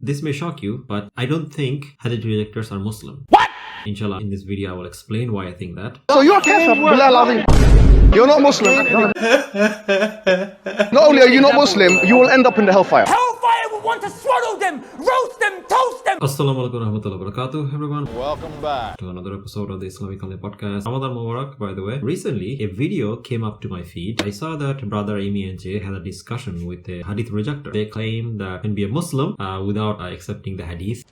This may shock you, but I don't think Hadith rejectors are Muslim. Inshallah, in this video I will explain why I think that. So you're a kafir, billah al-azim. You're not Muslim. Not only are you not Muslim, you will end up in the hellfire. Hellfire will want to swallow them, roast them, toast them. Assalamu alaikum warahmatullahi wabarakatuh, everyone. Welcome back To another episode of the Islamic podcast. Ramadan Mubarak, by the way. Recently, a video came up to my feed. I saw that brother Amy and Jay had a discussion with a Hadith Rejector. They claim that you can be a Muslim without accepting the Hadith.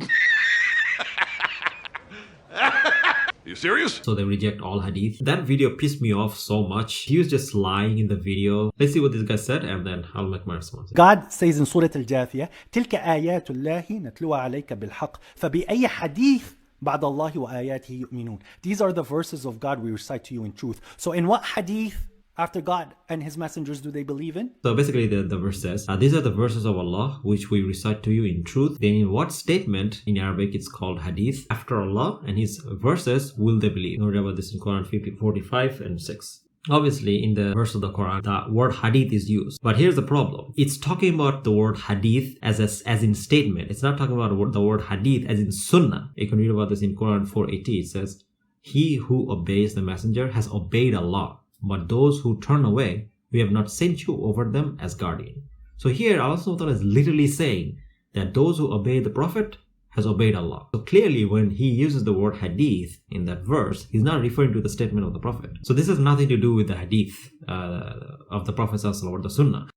You serious? So they reject all hadith. That video pissed me off so much. He was just lying in the video. Let's see what this guy said and then I'll make my response. God says in Surah Al-Jathiyah, تلك آيات الله نتلوها عليك بالحق فبأي حديث بعد الله وآياته يؤمنون. These are the verses of God we recite to you in truth. So in what hadith after God and his messengers do they believe in? So basically the verse says, these are the verses of Allah which we recite to you in truth. Then in what statement in Arabic it's called hadith? After Allah and his verses will they believe? Read about this in Quran 45 and 6. Obviously in the verse of the Quran the word hadith is used. But here's the problem. It's talking about the word hadith as in statement. It's not talking about the word hadith as in sunnah. You can read about this in Quran 4:80. It says, he who obeys the messenger has obeyed Allah. But those who turn away, we have not sent you over them as guardian. So here Allah Subhanahu wa Ta'ala is literally saying that those who obey the Prophet has obeyed Allah. So clearly when he uses the word hadith in that verse, he's not referring to the statement of the Prophet. So this has nothing to do with the hadith of the Prophet or the Sunnah.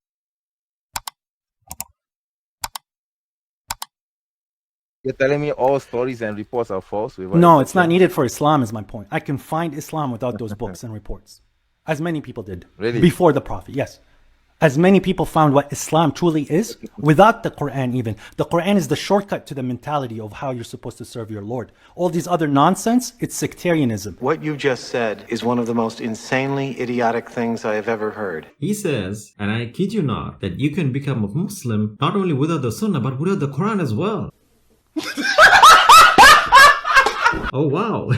You're telling me all stories and reports are false? No, it's not needed for Islam is my point. I can find Islam without those books and reports. As many people did. Really? Before the Prophet, yes. As many people found what Islam truly is without the Quran even. The Quran is the shortcut to the mentality of how you're supposed to serve your Lord. All these other nonsense, it's sectarianism. What you just said is one of the most insanely idiotic things I have ever heard. He says, and I kid you not, that you can become a Muslim not only without the Sunnah but without the Quran as well. Oh wow,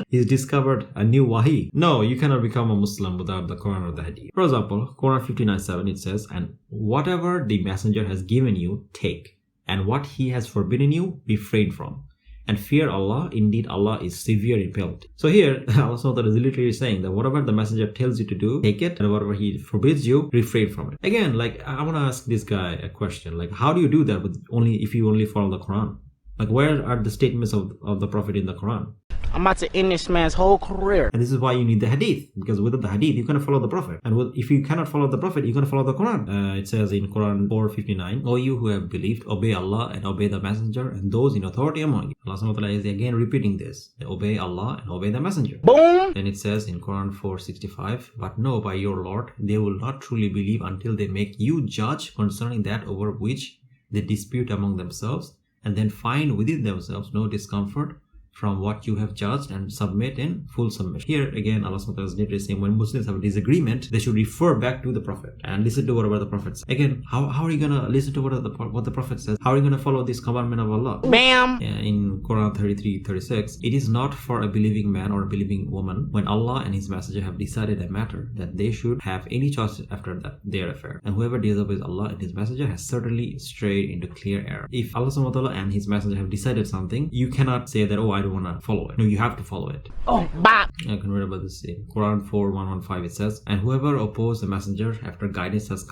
he's discovered a new wahi. No, you cannot become a Muslim without the Quran or the Hadith. For example, Quran 59:7 it says, and whatever the messenger has given you, take, and what he has forbidden you, refrain from. And fear Allah, indeed Allah is severe in penalty. So here, Allah is literally saying that whatever the messenger tells you to do, take it, and whatever he forbids you, refrain from it. Again, like I want to ask this guy a question, like how do you do that if you only follow the Quran? Like where are the statements of the Prophet in the Quran? I'm about to end this man's whole career. And this is why you need the Hadith, because without the Hadith you cannot follow the Prophet, and if you cannot follow the Prophet you cannot follow the Quran. It says in Quran 4:59, O you who have believed, obey Allah and obey the messenger and those in authority among you. Allah Subhanahu wa Ta'ala is again repeating this, obey Allah and obey the messenger. Boom. Then it says in Quran 4:65, but know by your Lord they will not truly believe until they make you judge concerning that over which they dispute among themselves, and then find within themselves no discomfort from what you have judged and submit in full submission. Here again Allah SWT is literally saying when Muslims have a disagreement, they should refer back to the Prophet and listen to whatever the Prophet says. Again, how are you going to listen to what the Prophet says? How are you going to follow this commandment of Allah? Bam! In Quran 33:36, it is not for a believing man or a believing woman when Allah and his messenger have decided a matter that they should have any choice after that their affair. And whoever disobeys Allah and his messenger has certainly strayed into clear error. If Allah SWT and his messenger have decided something, you cannot say that, oh, I don't want to follow it. No, you have to follow it. Oh, bop. I can read about this in Quran 4:115. It says, and whoever opposes the messenger after guidance has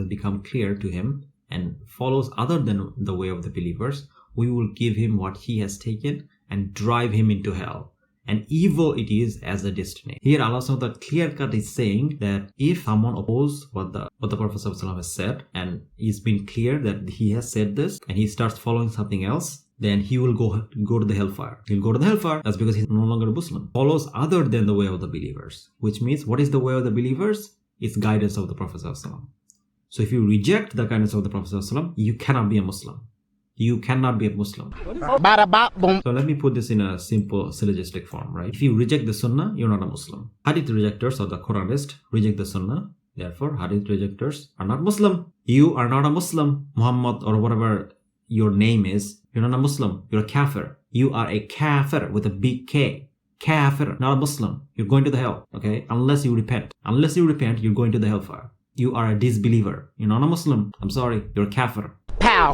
become clear to him and follows other than the way of the believers, we will give him what he has taken and drive him into hell. And evil it is as a destiny. Here Allah SWT clear cut is saying that if someone opposes what the Prophet ﷺ has said, and it's been clear that he has said this, and he starts following something else, then he will go to the hellfire. He'll go to the hellfire. That's because he's no longer a Muslim. Follows other than the way of the believers. Which means, what is the way of the believers? It's guidance of the Prophet ﷺ. So if you reject the guidance of the Prophet ﷺ, you cannot be a Muslim. You cannot be a Muslim. So let me put this in a simple syllogistic form, right? If you reject the Sunnah, you're not a Muslim. Hadith rejectors or the Quranists reject the Sunnah. Therefore, Hadith rejectors are not Muslim. You are not a Muslim. Muhammad or whatever your name is, you're not a Muslim. You're a kafir. You are a kafir with a big K. Kafir, not a Muslim. You're going to the hell, okay? Unless you repent. Unless you repent, you're going to the hellfire. You are a disbeliever. You're not a Muslim. I'm sorry. You're a kafir. now.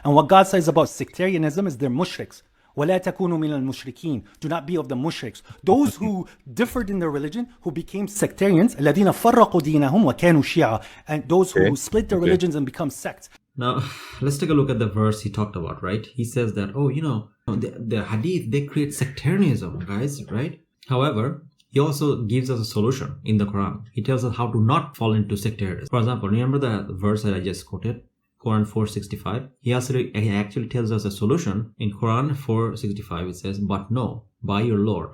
And what God says about sectarianism is they're mushriks. وَلَا تَكُونُوا مِنَ الْمُشْرِكِينَ. Do not be of the mushriks. Those who differed in their religion, who became sectarians, الَّذِينَ فَرَّقُوا دِينَهُمْ وَكَانُوا شِيَعًا. And those who split their religions and become sects. Now, let's take a look at the verse he talked about, right? He says that, the hadith, they create sectarianism, guys, right? However, he also gives us a solution in the Quran. He tells us how to not fall into sectarianism. For example, remember the verse that I just quoted? Quran 4:65. He actually tells us a solution. In Quran 4:65, it says, "But no, by your Lord,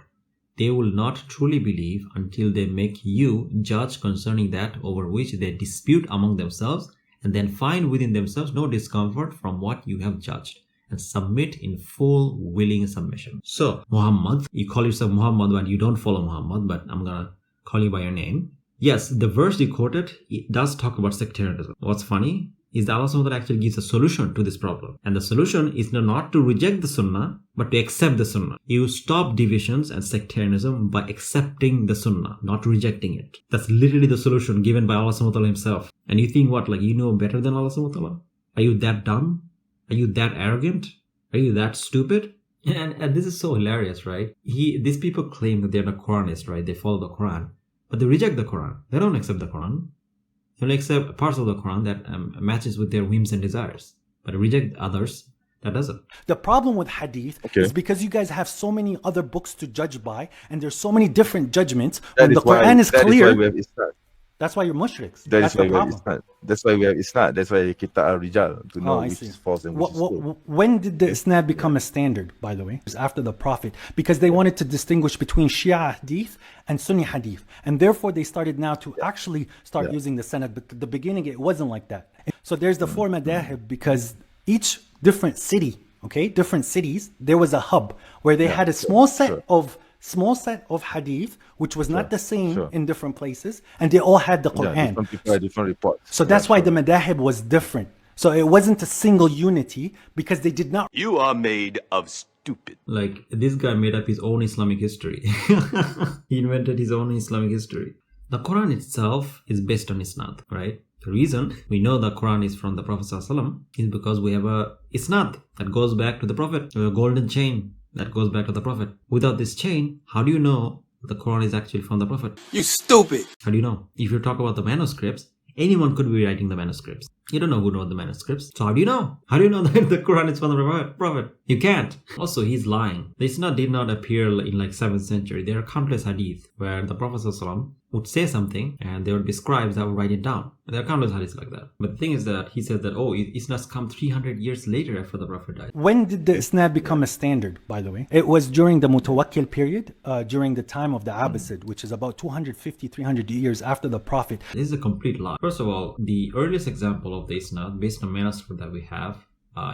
they will not truly believe until they make you judge concerning that over which they dispute among themselves, and then find within themselves no discomfort from what you have judged, and submit in full willing submission." So, Muhammad, you call yourself Muhammad, but you don't follow Muhammad, but I'm gonna call you by your name. Yes, the verse you quoted, it does talk about sectarianism. What's funny is that Allah SWT actually gives a solution to this problem. And the solution is not to reject the Sunnah, but to accept the Sunnah. You stop divisions and sectarianism by accepting the Sunnah, not rejecting it. That's literally the solution given by Allah SWT himself. And you think what, like you know better than Allah SWT? Are you that dumb? Are you that arrogant? Are you that stupid? And this is so hilarious, right? These people claim that they're the Quranists, right? They follow the Quran, but they reject the Quran. They don't accept the Quran. They only accept parts of the Quran that matches with their whims and desires, but reject others that doesn't. The problem with hadith is because you guys have so many other books to judge by, and there's so many different judgments. When the Quran is clear, that's why you're mushriks. That's why we have Islam. That's why we have Islam. That's why kita al-rijal, to know which is false and which is true. When did the Isnad become a standard, by the way? It was after the Prophet, because they wanted to distinguish between Shia hadith and Sunni hadith. And therefore they started now to actually start using the Sanad. But at the beginning it wasn't like that. So there's the four madahib, because each different city, different cities, there was a hub where they had a small set of hadith, which was not the same in different places, and they all had the Quran. Different people had different reports. So that's why the madahib was different. So it wasn't a single unity, because they did not. You are made of stupid. Like, this guy made up his own Islamic history. He invented his own Islamic history. The Quran itself is based on Isnad, right? The reason we know the Quran is from the Prophet ﷺ is because we have a Isnad that goes back to the Prophet, a golden chain that goes back to the Prophet. Without this chain, how do you know the Quran is actually from the Prophet? You stupid. How do you know? If you talk about the manuscripts, anyone could be writing the manuscripts. You don't know who wrote the manuscripts. So how do you know? How do you know that the Quran is from the Prophet? You can't. Also, he's lying. The Isnad did not appear in 7th century. There are countless hadith where the Prophet ﷺ would say something and there would be scribes that would write it down. And there are countless hadiths like that. But the thing is that he said that, Isnad's come 300 years later after the Prophet died. When did the Isnad become a standard, by the way? It was during the Mutawakkil period, during the time of the Abbasid, which is about 250, 300 years after the Prophet. This is a complete lie. First of all, the earliest example of the Isnad, based on manuscript that we have,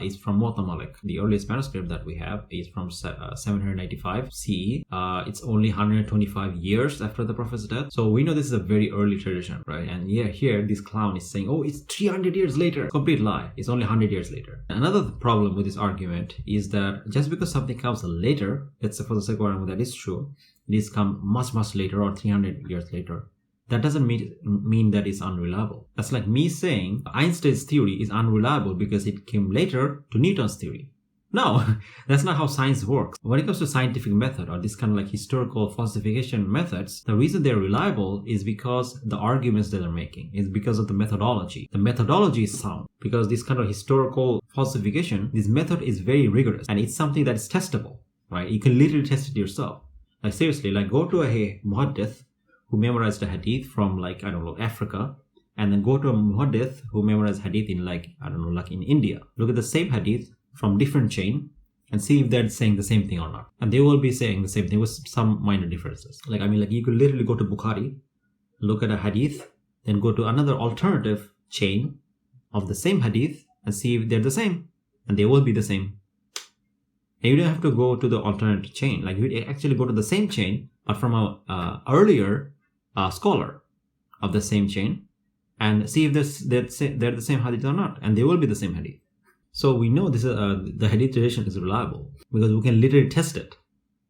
is from Muwatta Malik. The earliest manuscript that we have is from 795 CE. It's only 125 years after the Prophet's death. So we know this is a very early tradition, right? And here this clown is saying, it's 300 years later. Complete lie. It's only 100 years later. Another problem with this argument is that just because something comes later, let's say for the sake of argument that is true, this comes much, much later or 300 years later, that doesn't mean that it's unreliable. That's like me saying Einstein's theory is unreliable because it came later to Newton's theory. No, that's not how science works. When it comes to scientific method or this kind of historical falsification methods, the reason they're reliable is because the arguments that they're making is because of the methodology. The methodology is sound because this kind of historical falsification, this method is very rigorous and it's something that is testable, right? You can literally test it yourself. Like seriously, go to a muhaddith who memorized a hadith from Africa, and then go to a muhaddith who memorized hadith in in India. Look at the same hadith from different chain and see if they're saying the same thing or not. And they will be saying the same thing with some minor differences. You could literally go to Bukhari, look at a hadith, then go to another alternative chain of the same hadith and see if they're the same. And they will be the same. And you don't have to go to the alternate chain. You actually go to the same chain, but from a earlier scholar of the same chain and see if they're the same hadith or not, and they will be the same hadith. So we know this is the hadith tradition is reliable because we can literally test it,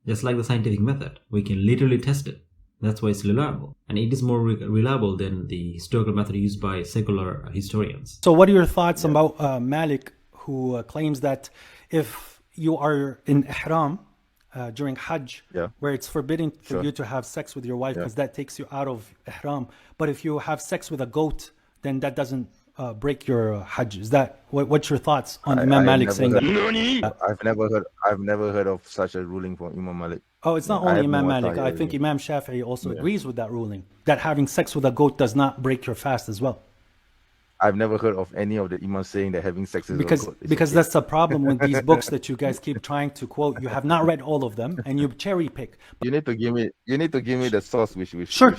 just like the scientific method. We can literally test it. That's why it's reliable. And it is more reliable than the historical method used by secular historians. So what are your thoughts about Malik, who claims that if you are in ihram during Hajj, where it's forbidden for you to have sex with your wife because that takes you out of ihram, but if you have sex with a goat, then that doesn't break your Hajj. Is that what's your thoughts on Imam Malik saying that? I've never heard of such a ruling from Imam Malik. Oh, it's not only Imam Malik. I think Imam Shafi'i also agrees with that ruling, that having sex with a goat does not break your fast as well. I've never heard of any of the imams saying that having sex with a goat is because okay. that's the problem with these books that you guys keep trying to quote. You have not read all of them, and you cherry pick. You need to give me the source which Sure.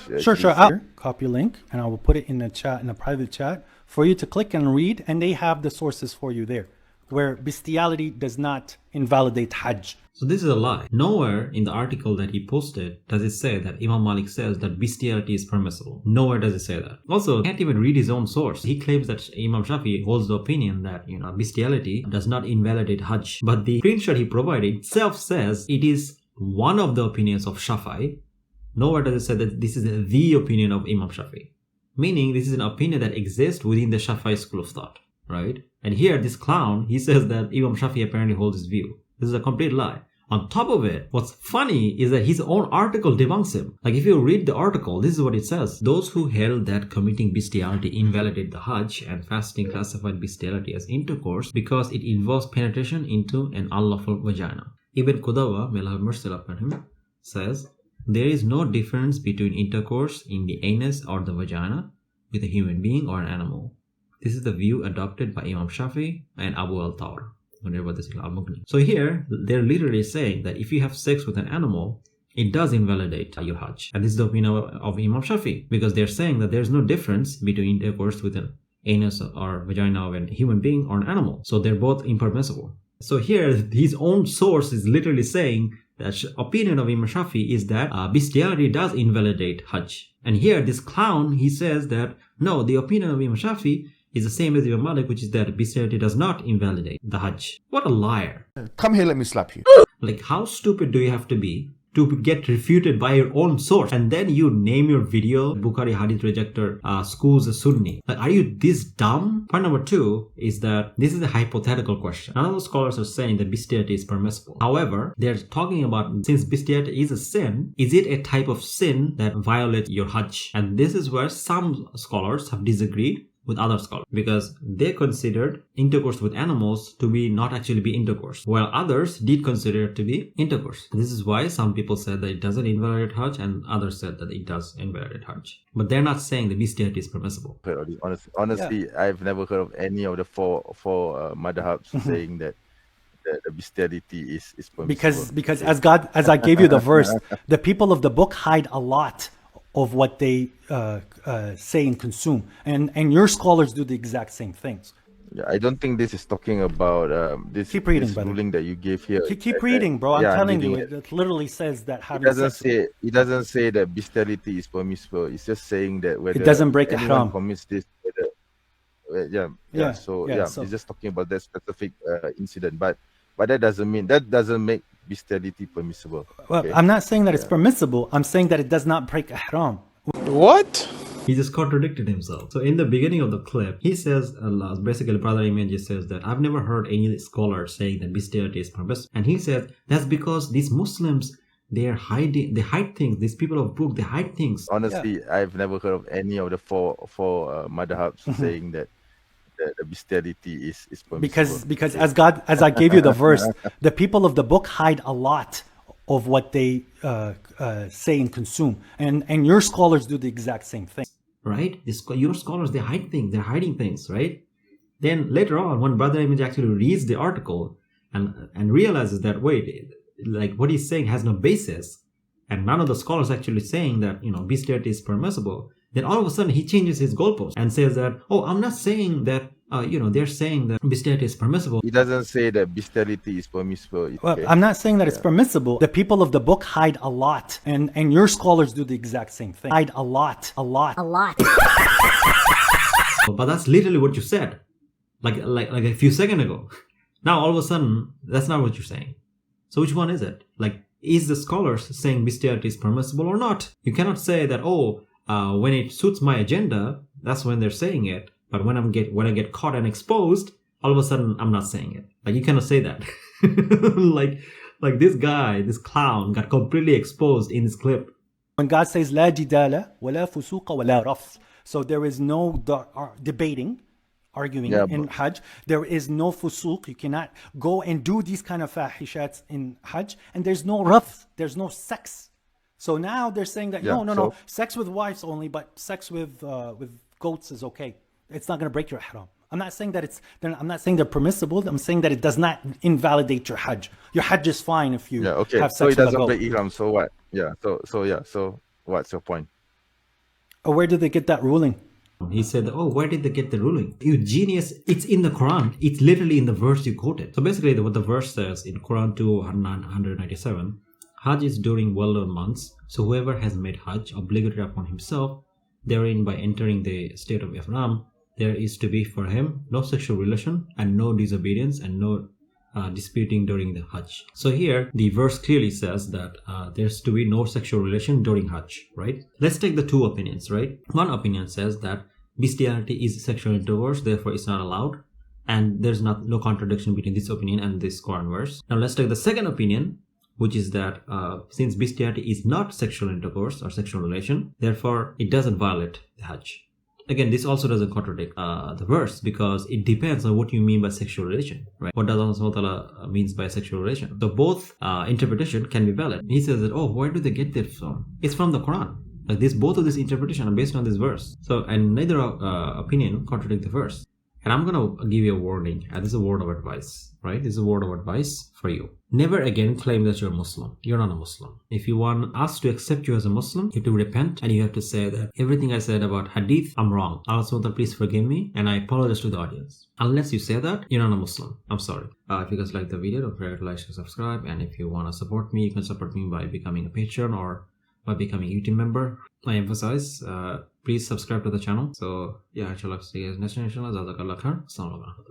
I'll copy link and I will put it in the chat, in a private chat, for you to click and read, and they have the sources for you there, where bestiality does not invalidate Hajj. So this is a lie. Nowhere in the article that he posted does it say that Imam Malik says that bestiality is permissible. Nowhere does it say that. Also, he can't even read his own source. He claims that Imam Shafi holds the opinion that, bestiality does not invalidate Hajj. But the screenshot he provided itself says it is one of the opinions of Shafi. Nowhere does it say that this is the opinion of Imam Shafi. Meaning, this is an opinion that exists within the Shafi school of thought, right? And here, this clown, he says that Imam Shafi apparently holds his view. This is a complete lie. On top of it, what's funny is that his own article debunks him. Like, if you read the article, this is what it says. Those who held that committing bestiality invalidated the Hajj and fasting classified bestiality as intercourse because it involves penetration into an unlawful vagina. Ibn Qudawa, may Allah have mercy upon him, says, there is no difference between intercourse in the anus or the vagina with a human being or an animal. This is the view adopted by Imam Shafi and Abu al-Thawr. So here, they're literally saying that if you have sex with an animal, it does invalidate your Hajj. And this is the opinion of Imam Shafi, because they're saying that there's no difference between intercourse with an anus or vagina of a human being or an animal. So they're both impermissible. So here, his own source is literally saying that opinion of Imam Shafi is that bestiality does invalidate Hajj. And here, this clown, he says that, no, the opinion of Imam Shafi is the same as Imam Malik, which is that bestiality does not invalidate the Hajj. What a liar. Come here, let me slap you. Like, how stupid do you have to be to get refuted by your own source? And then you name your video, Bukhari Hadith Rejector, schools a Sunni. Like, are you this dumb? Point number 2 is that this is a hypothetical question. None of the scholars are saying that bestiality is permissible. However, they're talking about, since bestiality is a sin, is it a type of sin that violates your Hajj? And this is where some scholars have disagreed with other scholars, because they considered intercourse with animals to be not actually be intercourse, while others did consider it to be intercourse. This is why some people said that it doesn't invalidate Hajj and others said that it does invalidate Hajj. But they're not saying the bestiality is permissible. Honestly, I've never heard of any of the four madhabs saying that the bestiality is permissible. Because as I gave you the verse, the people of the book hide a lot of what they say and consume, and your scholars do the exact same things. Yeah, I don't think this is talking about this ruling that you gave here. Keep reading, bro. I'm telling you, it literally says that having it doesn't say that bestiality is permissible. It's just saying that whether it doesn't break ihram commits this. So it's just talking about that specific incident, but that doesn't make bestiality permissible. Well, okay. I'm not saying that it's permissible. I'm saying that it does not break ihram. What? He just contradicted himself. So in the beginning of the clip, he says, basically Brother Imam just says that I've never heard any scholar saying that bestiality is permissible. And he says that's because these Muslims, they hide things. These people of book, they hide things. Honestly, I've never heard of any of the four madhabs saying that the bestiality is permissible. Because as I gave you the verse, the people of the book hide a lot of what they say and consume, and your scholars do the exact same thing. Right? Your scholars, they hide things. They're hiding things, right? Then later on, when Brother Image actually reads the article and realizes that, wait, like what he's saying has no basis, and none of the scholars actually saying that, bestiality is permissible, then all of a sudden he changes his goalpost and says that, oh, I'm not saying that, they're saying that bestiality is permissible. He doesn't say that bestiality is permissible. Well, I'm not saying that it's permissible. The people of the book hide a lot, and your scholars do the exact same thing. Hide a lot. But that's literally what you said, like a few seconds ago. Now all of a sudden, that's not what you're saying. So which one is it? Like, is the scholars saying bestiality is permissible or not. You cannot say that, when it suits my agenda, that's when they're saying it. But when I get caught and exposed, all of a sudden I'm not saying it. Like, you cannot say that. like this guy, this clown, got completely exposed in this clip. When God says لا جدال ولا فسوق ولا رفث, so there is no debating, arguing in Hajj. There is no fusuq. You cannot go and do these kind of fahishats in Hajj. And there's no rafth. There's no sex. So now they're saying that no, sex with wives only, but sex with goats is okay. It's not going to break your ihram. I'm not saying that I'm not saying they're permissible. I'm saying that it does not invalidate your Hajj. Your Hajj is fine if you have sex so it with a doesn't goat. break ihram. So what? So what's your point? Where did they get that ruling? He said, where did they get the ruling? You genius, it's in the Quran. It's literally in the verse you quoted. So basically what the verse says in Quran 297, Hajj is during well-known months. So whoever has made Hajj obligatory upon himself, therein by entering the state of Ihram, there is to be for him no sexual relation and no disobedience and no disputing during the Hajj. So here the verse clearly says that there's to be no sexual relation during Hajj, right? Let's take the two opinions, right? One opinion says that bestiality is sexual intercourse, therefore it's not allowed, and there's no contradiction between this opinion and this Quran verse. Now let's take the second opinion, which is that since bestiality is not sexual intercourse or sexual relation, therefore it doesn't violate the Hajj. Again, this also doesn't contradict the verse, because it depends on what you mean by sexual relation, right? What does Allah subhanahu wa ta'ala means by sexual relation? So both interpretation can be valid. He says that, where do they get this from? It's from the Quran. Like both of this interpretation are based on this verse. So, and neither opinion contradict the verse. And I'm going to give you a warning, and this is a word of advice, right? This is a word of advice for you. Never again claim that you're a Muslim. You're not a Muslim. If you want us to accept you as a Muslim, you have to repent, and you have to say that everything I said about Hadith, I'm wrong. Allah subhanahu wa ta'ala, please forgive me, and I apologize to the audience. Unless you say that, you're not a Muslim. I'm sorry. If you guys like the video, don't forget to like, share, subscribe, and if you want to support me, you can support me by becoming a patron or by becoming a YouTube member. I emphasize, please subscribe to the channel. So yeah, inshallah, see you guys next time. Inshallah, jazakallah khair. Assalamu alaikum.